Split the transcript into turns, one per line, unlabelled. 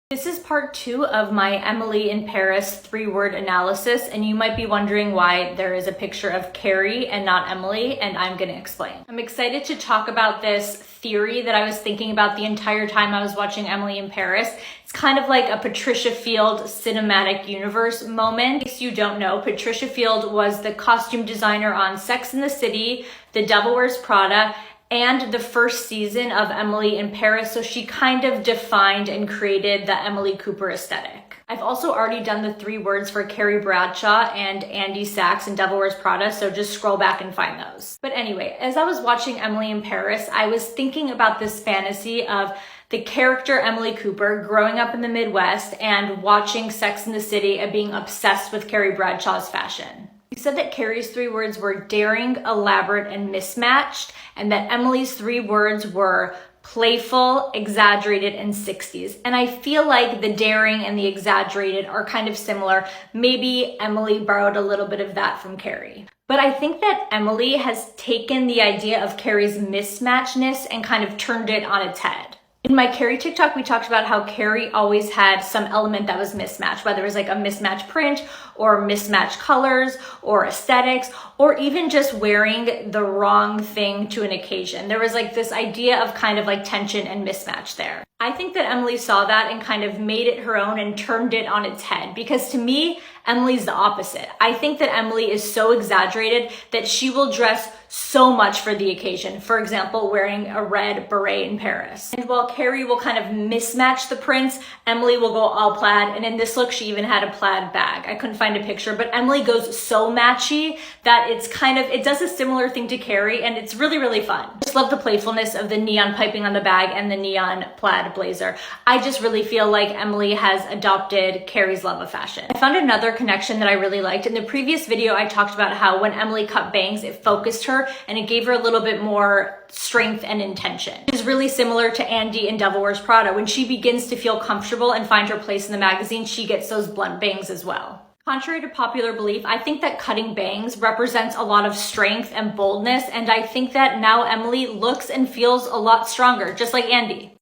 This is part 2 of my Emily in Paris 3-word analysis, and you might be wondering why there is a picture of Carrie and not Emily, and I'm going to explain. I'm excited to talk about this theory that I was thinking about the entire time I was watching Emily in Paris. It's kind of like a Patricia Field cinematic universe moment. In case you don't know, Patricia Field was the costume designer on Sex and the City, The Devil Wears Prada, and the first season of Emily in Paris, so she kind of defined and created the Emily Cooper aesthetic. I've also already done the 3 words for Carrie Bradshaw and Andy Sachs in Devil Wears Prada, so just scroll back and find those. But anyway, as I was watching Emily in Paris, I was thinking about this fantasy of the character Emily Cooper growing up in the Midwest and watching Sex and the City and being obsessed with Carrie Bradshaw's fashion. We said that Carrie's 3 words were daring, elaborate, and mismatched, and that Emily's 3 words were playful, exaggerated, and 60s. And I feel like the daring and the exaggerated are kind of similar. Maybe Emily borrowed a little bit of that from Carrie. But I think that Emily has taken the idea of Carrie's mismatchedness and kind of turned it on its head. In my Carrie TikTok, we talked about how Carrie always had some element that was mismatched, whether it was like a mismatched print or mismatched colors or aesthetics, or even just wearing the wrong thing to an occasion. There was like this idea of kind of like tension and mismatch there. I think that Emily saw that and kind of made it her own and turned it on its head, because to me, Emily's the opposite. I think that Emily is so exaggerated that she will dress so much for the occasion. For example, wearing a red beret in Paris. And while Carrie will kind of mismatch the prints, Emily will go all plaid. And in this look, she even had a plaid bag. I couldn't find a picture, but Emily goes so matchy that it's kind of, it does a similar thing to Carrie, and it's really, really fun. I just love the playfulness of the neon piping on the bag and the neon plaid blazer. I just really feel like Emily has adopted Carrie's love of fashion. I found another connection that I really liked. In the previous video, I talked about how when Emily cut bangs, it focused her and it gave her a little bit more strength and intention. It is really similar to Andy in Devil Wears Prada. When she begins to feel comfortable and find her place in the magazine, she gets those blunt bangs as well. Contrary to popular belief, I think that cutting bangs represents a lot of strength and boldness, and I think that now Emily looks and feels a lot stronger, just like Andy.